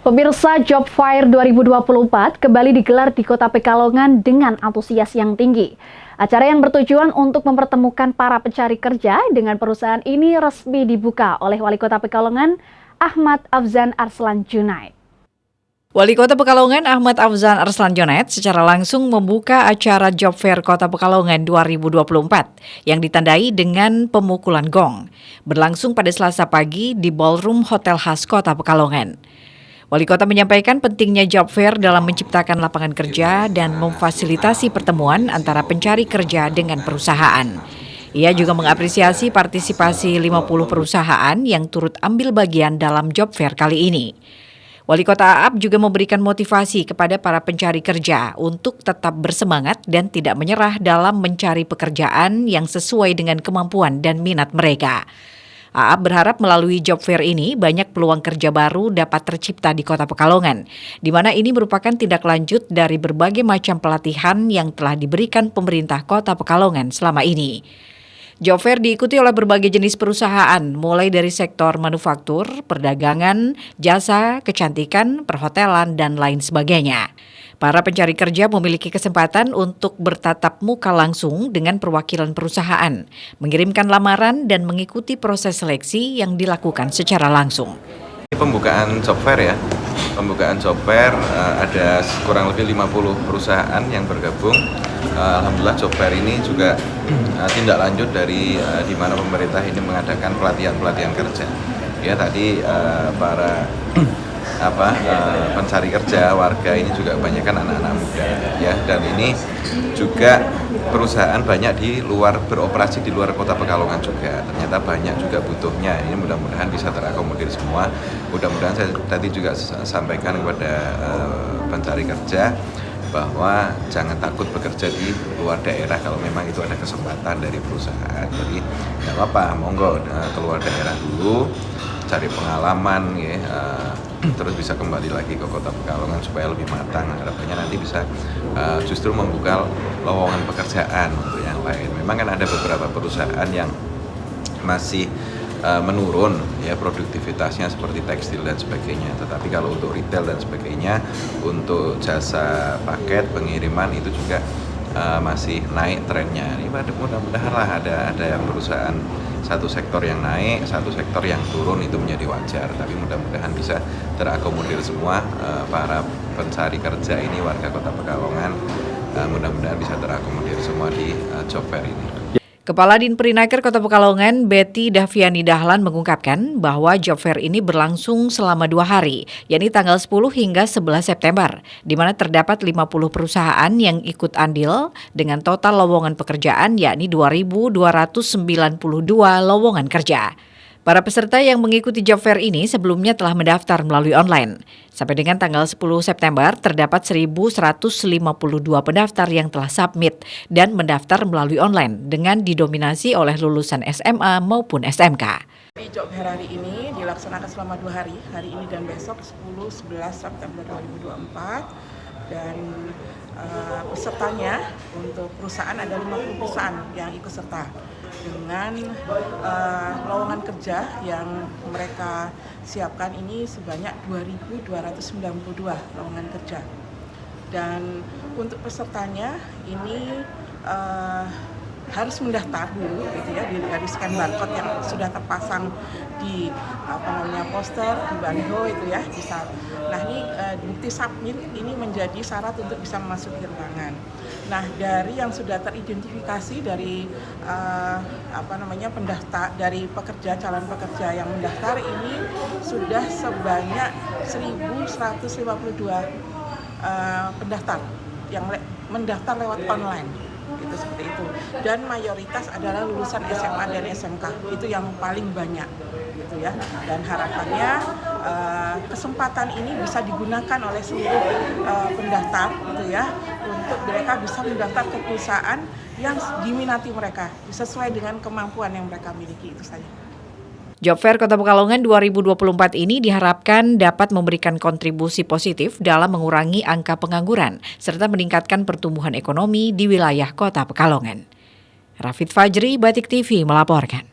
Pemirsa, Job Fair 2024 kembali digelar di Kota Pekalongan dengan antusias yang tinggi. Acara yang bertujuan untuk mempertemukan para pencari kerja dengan perusahaan ini resmi dibuka oleh Wali Kota Pekalongan, Ahmad Afzan Arslan Junaid. Wali Kota Pekalongan Ahmad Afzan Arslan Junaid secara langsung membuka acara Job Fair Kota Pekalongan 2024 yang ditandai dengan pemukulan gong. Berlangsung pada Selasa pagi di Ballroom Hotel khas Kota Pekalongan. Wali Kota menyampaikan pentingnya Job Fair dalam menciptakan lapangan kerja dan memfasilitasi pertemuan antara pencari kerja dengan perusahaan. Ia juga mengapresiasi partisipasi 50 perusahaan yang turut ambil bagian dalam Job Fair kali ini. Wali Kota Aap juga memberikan motivasi kepada para pencari kerja untuk tetap bersemangat dan tidak menyerah dalam mencari pekerjaan yang sesuai dengan kemampuan dan minat mereka. Aap berharap melalui Job Fair ini banyak peluang kerja baru dapat tercipta di Kota Pekalongan, di mana ini merupakan tindak lanjut dari berbagai macam pelatihan yang telah diberikan pemerintah Kota Pekalongan selama ini. Job Fair diikuti oleh berbagai jenis perusahaan, mulai dari sektor manufaktur, perdagangan, jasa, kecantikan, perhotelan, dan lain sebagainya. Para pencari kerja memiliki kesempatan untuk bertatap muka langsung dengan perwakilan perusahaan, mengirimkan lamaran, dan mengikuti proses seleksi yang dilakukan secara langsung. Pembukaan Job Fair ya, pembukaan Job Fair ada kurang lebih 50 perusahaan yang bergabung. Alhamdulillah Job Fair ini juga tindak lanjut dari di mana pemerintah ini mengadakan pelatihan kerja. Ya tadi para pencari kerja warga ini juga kebanyakan anak-anak muda ya, dan ini juga perusahaan banyak di luar beroperasi di luar Kota Pekalongan juga, ternyata banyak juga butuhnya. Ini mudah-mudahan bisa terakomodir semua. Mudah-mudahan saya tadi juga sampaikan kepada pencari kerja bahwa jangan takut bekerja di luar daerah kalau memang itu ada kesempatan dari perusahaan. Jadi nggak apa-apa, monggo keluar daerah dulu, cari pengalaman ya, terus bisa kembali lagi ke Kota Pekalongan supaya lebih matang. Harapannya nanti bisa justru membuka lowongan pekerjaan untuk yang lain. Memang kan ada beberapa perusahaan yang masih menurun ya produktivitasnya seperti tekstil dan sebagainya. Tetapi kalau untuk retail dan sebagainya, untuk jasa paket pengiriman itu juga masih naik trennya. Ini mudah-mudahan lah ada perusahaan satu sektor yang naik, satu sektor yang turun, itu menjadi wajar. Tapi mudah-mudahan bisa terakomodir semua para pencari kerja ini, warga Kota Pekalongan, mudah-mudahan bisa terakomodir semua di Job Fair ini. Kepala Dinperinaker Kota Pekalongan, Betty Daviani Dahlan mengungkapkan bahwa Job Fair ini berlangsung selama 2 hari, yakni tanggal 10 hingga 11 September, di mana terdapat 50 perusahaan yang ikut andil dengan total lowongan pekerjaan yakni 2.292 lowongan kerja. Para peserta yang mengikuti Job Fair ini sebelumnya telah mendaftar melalui online. Sampai dengan tanggal 10 September, terdapat 1.152 pendaftar yang telah submit dan mendaftar melalui online dengan didominasi oleh lulusan SMA maupun SMK. Di Job Fair hari ini dilaksanakan selama 2 hari, hari ini dan besok 10-11 September 2024. Dan pesertanya untuk perusahaan ada 50 perusahaan yang ikut serta dengan lowongan kerja yang mereka siapkan ini sebanyak 2.292 lowongan kerja. Dan untuk pesertanya ini harus mendaftar dulu gitu ya, dari scan barcode yang sudah terpasang di poster, di baliho itu ya bisa. Nah ini bukti submit ini menjadi syarat untuk bisa memasuki ruangan. Nah dari yang sudah teridentifikasi dari pendaftar, dari calon pekerja yang mendaftar ini sudah sebanyak 1.152 pendaftar yang mendaftar lewat online. Itu seperti itu, dan mayoritas adalah lulusan SMA dan SMK, itu yang paling banyak gitu ya. Dan harapannya kesempatan ini bisa digunakan oleh seluruh pendaftar gitu ya, untuk mereka bisa mendaftar ke perusahaan yang diminati mereka sesuai dengan kemampuan yang mereka miliki. Itu saja. Job Fair Kota Pekalongan 2024 ini diharapkan dapat memberikan kontribusi positif dalam mengurangi angka pengangguran serta meningkatkan pertumbuhan ekonomi di wilayah Kota Pekalongan. Rafid Fajri, Batik TV melaporkan.